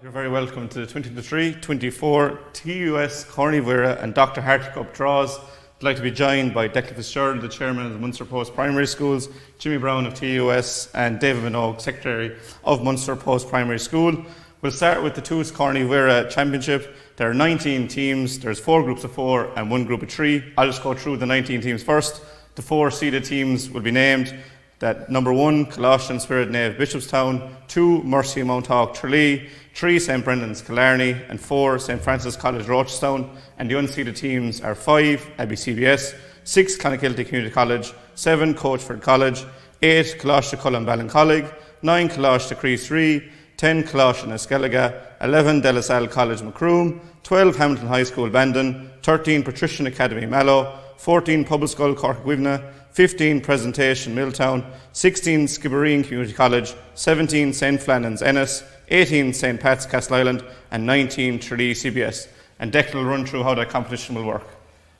You're very welcome to the 2023-24 TUS Corny Mhuirí and Dr. Harty Cup draws. I'd like to be joined by Declan Fitzgerald, the chairman of the Munster Post Primary Schools, Jimmy Brown of TUS, and David Minogue, secretary of Munster Post Primary School. We'll start with the TUS Corny Mhuirí Championship. There are 19 teams. There's 4 groups of 4 and 1 group of 3. I'll just go through the 19 teams first. The 4 seeded teams will be named. That number 1, Colossian Spirit Nave Bishopstown, 2, Mercy Mount Hawk Tralee, 3, St Brendan's Killarney, and 4, St Francis College Rochestown. And the unseeded teams are 5, Abbey CBS, 6, Clonakilty Community College, 7, Coachford College, 8, Coláiste Cullen Ballincollig, 9, Coláiste Crease 3, 10, Coláiste Escalaga, 11, De La Salle College Macroom, 12, Hamilton High School Bandon, 13, Patrician Academy Mallow, 14, Public School Cork Gwivna, 15, Presentation Milltown, 16, Skibbereen Community College, 17, St Flannan's Ennis, 18, St Pat's Castle Island, and 19, Tralee CBS. And Declan will run through how that competition will work.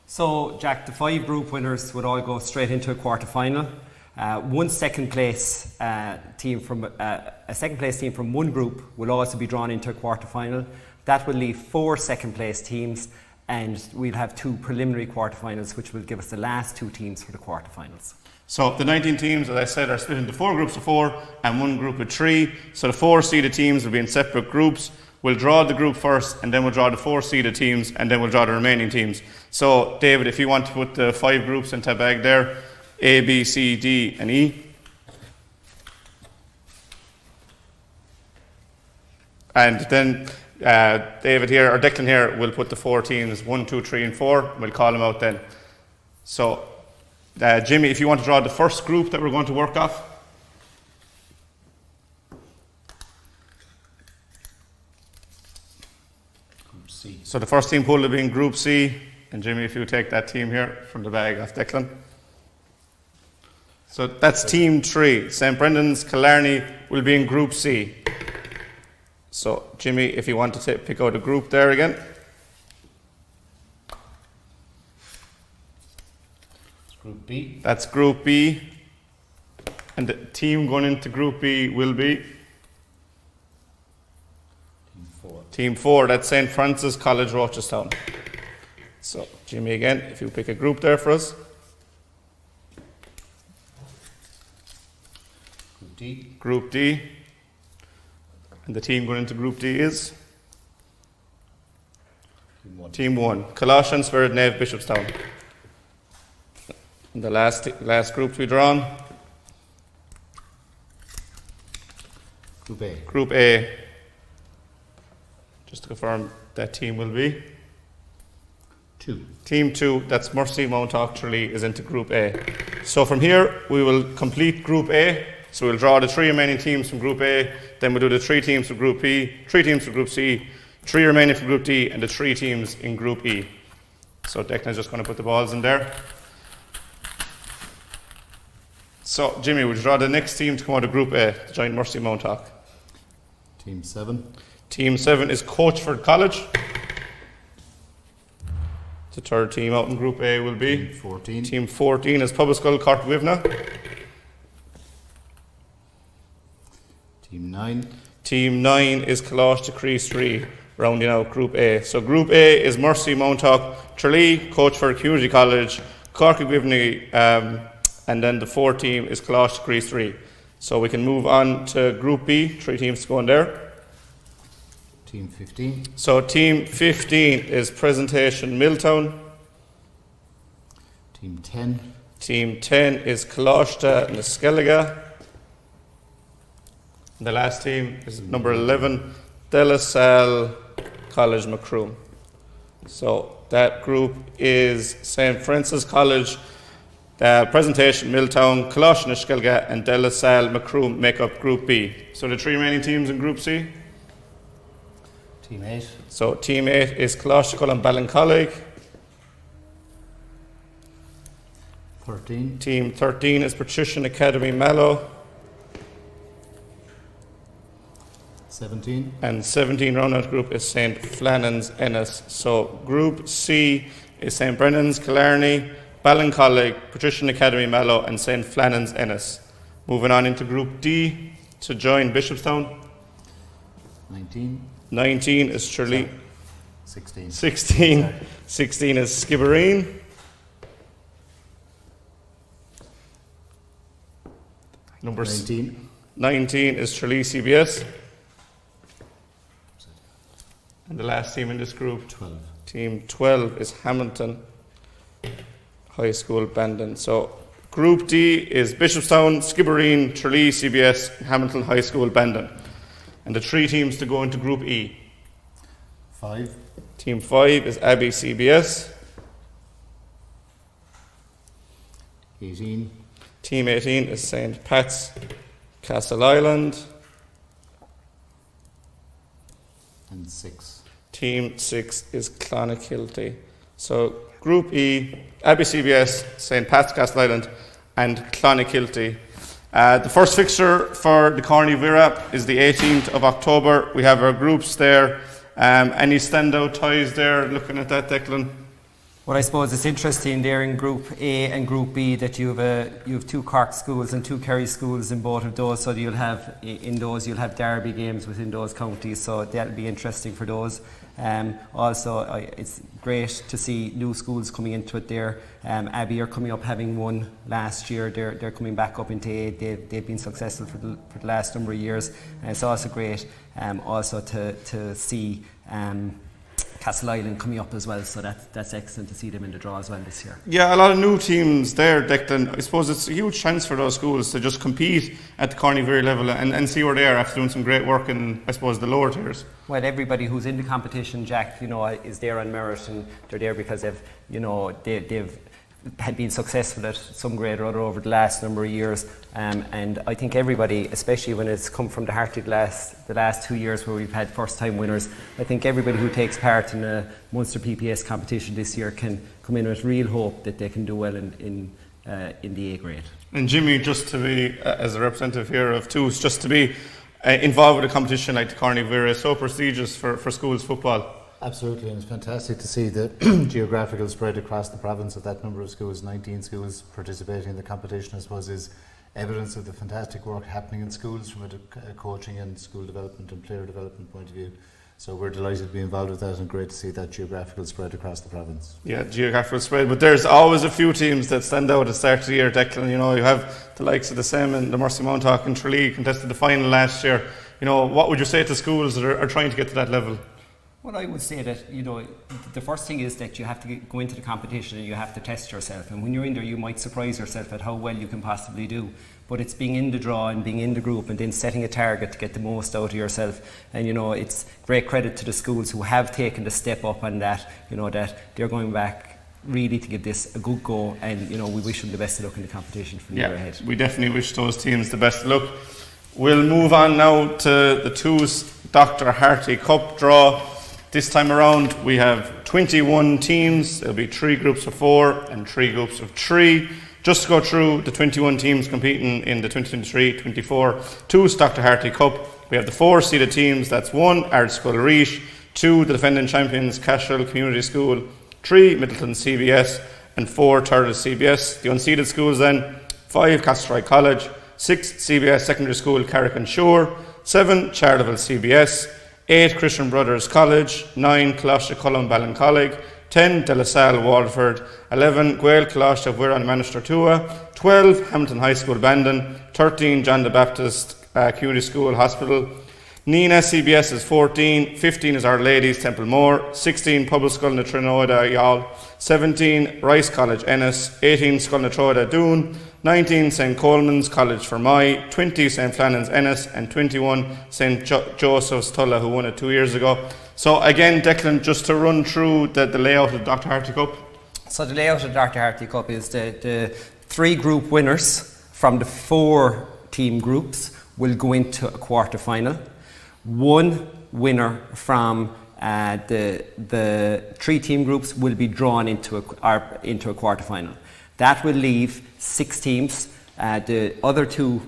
So, Jack, the 5 group winners would all go straight into a quarter final. One second place team from a second place team from one group will also be drawn into a quarter final. That will leave 4 second place teams, and we'll have 2 preliminary quarterfinals, which will give us the last 2 teams for the quarterfinals. So the 19 teams, as I said, are split into 4 groups of 4 and 1 group of 3. So the 4 seeded teams will be in separate groups. We'll draw the group first, and then we'll draw the 4 seeded teams, and then we'll draw the remaining teams. So David, if you want to put the 5 groups into a bag there, A, B, C, D, and E. And then David here, or Declan here, will put the 4 teams, 1, 2, 3, and 4. We'll call them out then. So, Jimmy, if you want to draw the first group that we're going to work off. Group C. So the first team pool will be in Group C. And Jimmy, if you take that team here from the bag off Declan. So that's Team 3. St Brendan's Killarney will be in Group C. So, Jimmy, if you want to pick out a group there again. It's Group B. That's Group B. And the team going into Group B will be? Team 4. Team 4, that's St Francis College Rochestown. So, Jimmy again, if you pick a group there for us. Group D. Group D. And the team going into Group D is? Team 1. Team 1, Colossian Spirit Nave Bishopstown. And the last group to be drawn? Group A. Group A. Just to confirm, that team will be? 2. Team 2, that's Mercy Mount Hawk Tralee, is into Group A. So from here, we will complete Group A. So we'll draw the 3 remaining teams from Group A, then we'll do the 3 teams from Group B, 3 teams from Group C, 3 remaining from Group D, and the 3 teams in Group E. So Declan's just going to put the balls in there. So Jimmy, would you draw the next team to come out of Group A to join Mercy Mount Hawk? Team 7. Team 7 is Coachford College. The 3rd team out in Group A will be? Team 14. Team 14 is Public School Cork Gwivna. Team 9. Team 9 is Coláiste Crease 3, rounding out Group A. So Group A is Mercy Mount Hawk Tralee, Coachford Community College, Cork Gwivna, and then the 4th team is Coláiste Crease 3. So we can move on to Group B, 3 teams to go in there. Team 15. So Team 15 is Presentation Milltown. Team 10. Team 10 is Coláiste Escalaga. The last team is number 11, De La Salle College Macroom. So that group is St Francis College, Presentation Milltown, Coláiste Escalaga, and De La Salle Macroom make up Group B. So the 3 remaining teams in Group C? Team 8. So Team 8 is Coláiste Cullen Ballincollig. 13. Team 13 is Patrician Academy Mallow. 17. And 17 round-out group is St Flannan's Ennis. So Group C is St Brendan's Killarney, Ballincollig, Patrician Academy Mallow, and St Flannan's Ennis. Moving on into Group D to join Bishopstown. 19. 19 is Tralee. 16. 16. Sorry. 16 is Skibbereen. Number 19 is Tralee CBS. And the last team in this group, 12. Team 12, is Hamilton High School Bandon. So Group D is Bishopstown, Skibbereen, Tralee CBS, Hamilton High School Bandon. And the 3 teams to go into Group E. 5. Team 5 is Abbey CBS. 18. Team 18 is St. Pat's Castle Island. And 6. Team 6 is Clonakilty. So Group E, Abbey CBS, St. Pat's Castle Island and Clonakilty. The first fixture for the Corny Vera is the 18th of October. We have our groups there. Any standout ties there looking at that, Declan? Well, I suppose it's interesting there in Group A and Group B that you have 2 Cork schools and 2 Kerry schools in both of those. So you'll have derby games within those counties. So that'll be interesting for those. Also, it's great to see new schools coming into it there. Abbey are coming up, having won last year. They're coming back up into A. They've been successful for the last number of years. And it's also great also to see Castle Island coming up as well, so that's excellent to see them in the draw as well this year. Yeah, a lot of new teams there, Declan. I suppose it's a huge chance for those schools to just compete at the Corny Vera level and see where they are after doing some great work in, I suppose, the lower tiers. Well, everybody who's in the competition, Jack, is there on merit, and they're there because they've had been successful at some grade or other over the last number of years, and I think everybody, especially when it's come from the Harty the last 2 years where we've had first time winners, I think everybody who takes part in a Munster PPS competition this year can come in with real hope that they can do well in the A grade. And Jimmy, just to be, as a representative here of TOOS, just to be involved with a competition like the Corny Vera is so prestigious for schools football. Absolutely, and it's fantastic to see the geographical spread across the province of that number of schools. 19 schools participating in the competition, I suppose, is evidence of the fantastic work happening in schools from a coaching and school development and player development point of view. So we're delighted to be involved with that, and great to see that geographical spread across the province. Yeah, geographical spread, but there's always a few teams that stand out at the start of the year, Declan. You have the likes of the Sem and the Mercy Mount and Tralee contested the final last year. What would you say to schools that are trying to get to that level? Well, I would say that, the first thing is that you have to go into the competition and you have to test yourself. And when you're in there, you might surprise yourself at how well you can possibly do. But it's being in the draw and being in the group and then setting a target to get the most out of yourself. And, it's great credit to the schools who have taken the step up on that, that they're going back really to give this a good go. And, we wish them the best of luck in the competition for the year ahead. We definitely wish those teams the best of luck. We'll move on now to the TOOS Dr. Harty Cup draw. This time around we have 21 teams. There'll be 3 groups of 4 and 3 groups of 3. Just to go through the 21 teams competing in the 2023-24 TOOS Dr. Harty Cup, we have the 4 seeded teams. That's 1, Ardscoil Reach, 2, the defending champions, Cashel Community School, 3, Middleton CBS, and 4, Thurles CBS. The unseeded schools then, 5, Castlereagh College, 6, CBS Secondary School, Carrick and Shore, 7, Charleville CBS, 8, Christian Brothers College, 9, Coláiste Cullen Ballincollig, 10, De La Salle Waterford, 11, Gael Coláiste Mhuirí and Manister Tua, 12, Hamilton High School Bandon, 13, John the Baptist Community School Hospital, Nina CBS is 14, 15 is Our Lady's Templemore, 16, Public School na Trinóide Youghal, 17, Rice College Ennis, 18, School na Tróide Doon, 19, St. Coleman's College Fermoy, 20, St. Flannan's Ennis, and 21, St. Joseph's Tulla, who won it 2 years ago. So again, Declan, just to run through the layout of the Dr. Harty Cup. So the layout of the Dr. Harty Cup is the 3 group winners from the 4 team groups will go into a quarter final. 1 winner from the 3 team groups will be drawn into a quarter final. That will leave 6 teams, the other 2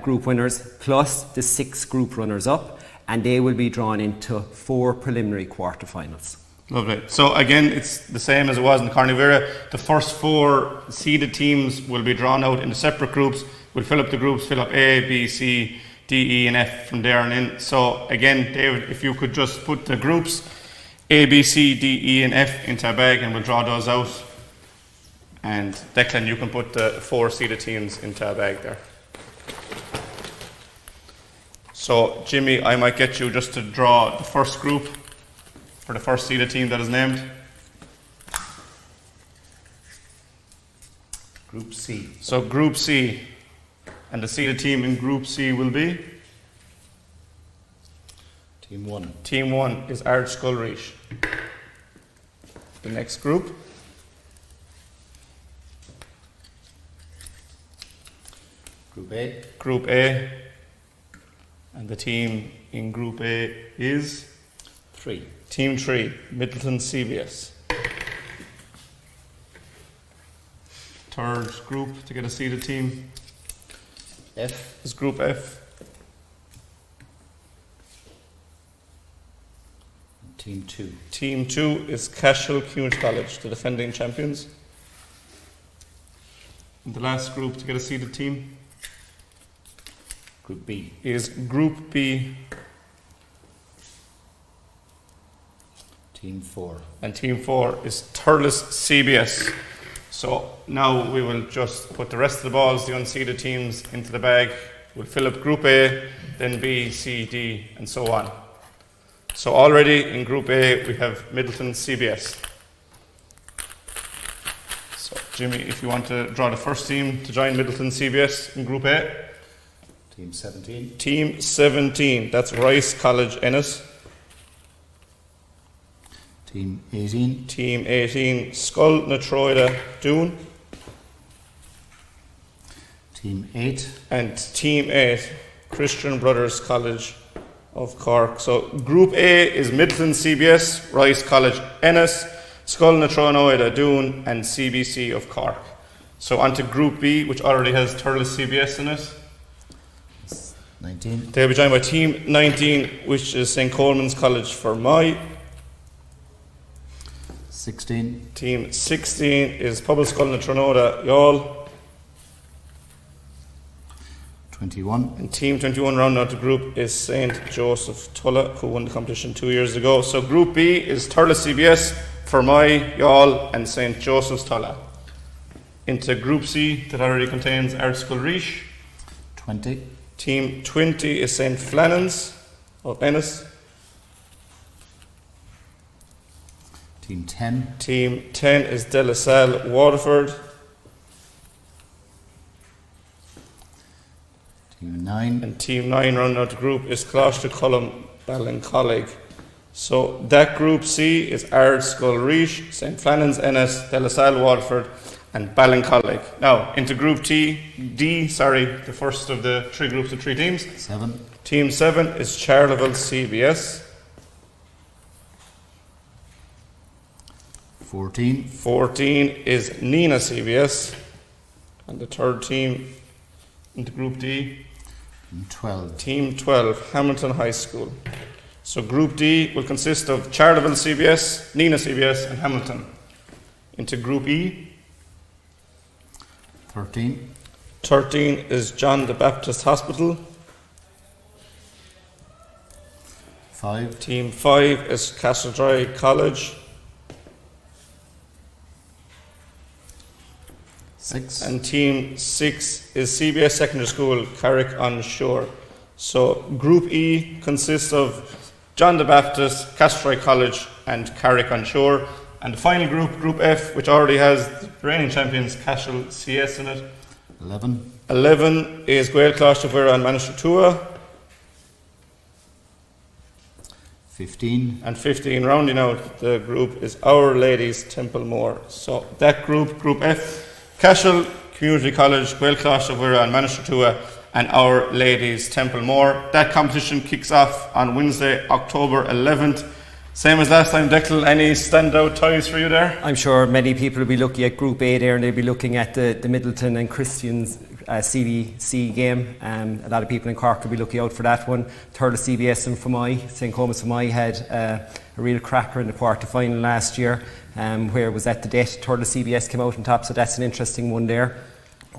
group winners plus the 6 group runners up, and they will be drawn into 4 preliminary quarterfinals. Lovely. So again, it's the same as it was in the Corny Vera. The first 4 seeded teams will be drawn out into separate groups. We'll fill up the groups, fill up A, B, C, D, E and F from there on in. So again, David, if you could just put the groups A, B, C, D, E and F into a bag and we'll draw those out. And Declan, you can put the 4 seeded teams into a bag there. So Jimmy, I might get you just to draw the first group for the first seeded team that is named. Group C. So Group C, and the seeded team in Group C will be? Team 1. Team 1 is Ard Sculreach. The next group. Group A. Group A, and the team in Group A is? 3. Team 3, Middleton CBS. Third group to get a seeded team F. is Group F. Team 2. Team 2 is Cashel Community College, the defending champions. And the last group to get a seeded team Group B. is Group B, Team 4. and Team 4 is Thurles CBS. So now we will just put the rest of the balls, the unseeded teams, into the bag. We'll fill up Group A, then B, C, D, and so on. So already in Group A we have Middleton CBS. So Jimmy, if you want to draw the first team to join Middleton CBS in Group A. Team 17. Team 17, that's Rice College Ennis. Team 18. Team 18, Skull na Troida Doon. Team 8. And Team 8, Christian Brothers College of Cork. So Group A is Middleton CBS, Rice College Ennis, Skull na Troida Doon, and CBC of Cork. So on to Group B, which already has Thurles CBS in it. 19. They'll be joined by Team 19, which is St. Coleman's College for Mhuirí. 16. Team 16 is Pobble Skull na Tronoda Youghal. 21. And Team 21 rounding out the group is St. Joseph Tulla, who won the competition 2 years ago. So Group B is Thurles CBS, Fermoy, Youghal, and St. Joseph's Tulla. Into Group C, that already contains Ard Sculreach. 20. Team 20 is St. Flannan's of Ennis. Team 10. Team 10 is De La Salle, Waterford. Team 9. And Team 9 rounding out the group is Closter Cullum, Ballincollig. So that Group C is Ard Sculreach, St. Flannan's Ennis, De La Salle, Waterford, and Ballincollig. Now into Group D, the first of the 3 groups of 3 teams. 7. Team 7 is Charleville CBS. 14. 14 is Nina CBS. And the third team into Group D, Team 12. Team 12, Hamilton High School. So Group D will consist of Charleville CBS, Nina CBS, and Hamilton. Into Group E, 13. 13 is John the Baptist Hospital. 5. Team 5 is Castledry College. 6. And Team 6 is CBS Secondary School, Carrick on Shore. So Group E consists of John the Baptist, Castledry College, and Carrick on Shore. And the final group, Group F, which already has the reigning champions, Cashel CS in it. 11. 11 is Gael Closter and Manishtua. 15. And 15, rounding out the group, is Our Ladies Templemore. So that group, Group F, Cashel Community College, Gael Closter and Manishtua, and Our Ladies Templemore. That competition kicks off on Wednesday, October 11th. Same as last time, Declan, any standout ties for you there? I'm sure many people will be looking at Group A there, and they'll be looking at the Middleton and Christians CBC game. A lot of people in Cork will be looking out for that one. Thurles CBS and Fermoy, St. Coleman's Fermoy had a real cracker in the quarter-final last year, where was at the death. Thurles CBS came out on top, so that's an interesting one there.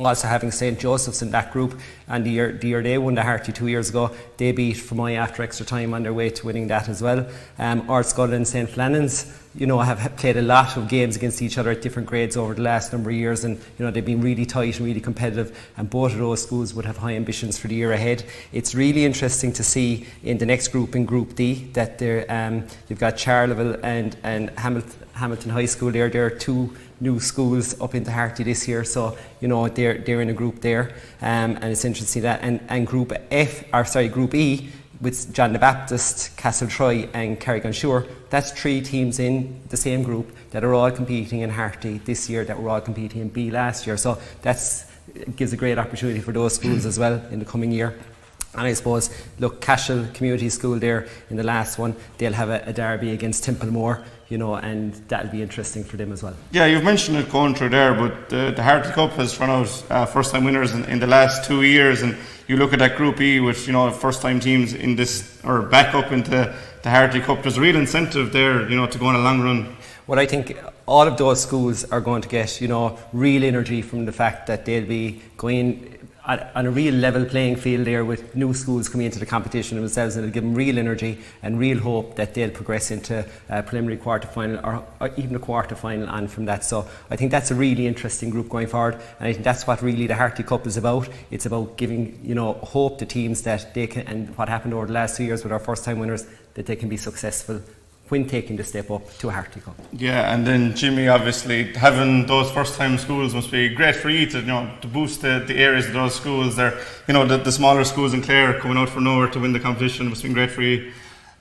Also having St. Joseph's in that group, and the year they won the Harty 2 years ago, they beat Fermoy after extra time on their way to winning that as well. Artskull and St. Flannan's, have played a lot of games against each other at different grades over the last number of years, and they've been really tight and really competitive, and both of those schools would have high ambitions for the year ahead. It's really interesting to see in the next group, in Group D, that you've got Charleville and Hamilton High School there. There are two new schools up into Harty this year, so they're in a group there, and it's interesting that. And Group E, with John the Baptist, Castletroy and Carrick-on-Suir, that's 3 teams in the same group that are all competing in Harty this year, that were all competing in B last year. So that gives a great opportunity for those schools as well in the coming year. And I suppose, look, Cashel Community School there in the last one, they'll have a derby against Templemore, and that'll be interesting for them as well. Yeah, you've mentioned it going through there, but the Harty Cup has thrown out first-time winners in the last 2 years, and you look at that Group E with first-time teams in this, or back up into the Harty Cup. There's a real incentive there, to go on a long run. Well, I think all of those schools are going to get, real energy from the fact that they'll be going on a real level playing field there with new schools coming into the competition themselves, and it'll give them real energy and real hope that they'll progress into a preliminary quarter-final or even a quarter-final on from that. So I think that's a really interesting group going forward, and I think that's what really the Harty Cup is about. It's about giving hope to teams that they can, and what happened over the last 2 years with our first-time winners, that they can be successful when taking the step up to a Harty Cup. Yeah, and then Jimmy, obviously having those first-time schools must be great for you to boost the areas of those schools. There, the smaller schools in Clare coming out from nowhere to win the competition must be great for you.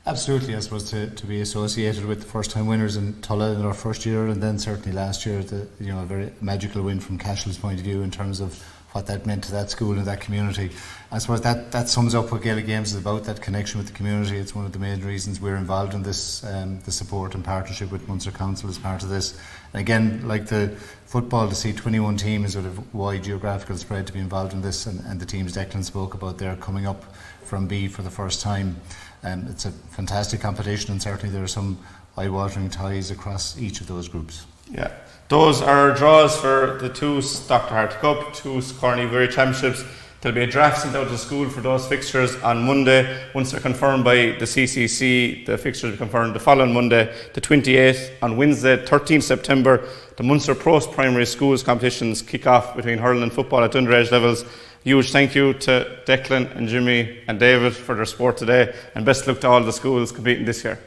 Absolutely, I suppose to be associated with the first-time winners in Tulla in our first year, and then certainly last year, a very magical win from Cashel's point of view in terms of what that meant to that school and that community. I suppose that sums up what Gaelic Games is about, that connection with the community. It's one of the main reasons we're involved in this, the support and partnership with Munster Council as part of this. And again, like the football, to see 21 teams with a wide geographical spread to be involved in this, and the teams Declan spoke about there coming up from B for the first time. It's a fantastic competition, and certainly there are some eye-watering ties across each of those groups. Yeah. Those are draws for the 2 Dr. Harty Cup, 2 Mhuirí Championships. There'll be a draft sent out to school for those fixtures on Monday. Once they're confirmed by the CCC, the fixtures will be confirmed the following Monday, the 28th. On Wednesday, 13th September, the Munster Post Primary Schools competitions kick off between hurling and football at underage levels. Huge thank you to Declan and Jimmy and David for their support today, and best luck to all the schools competing this year.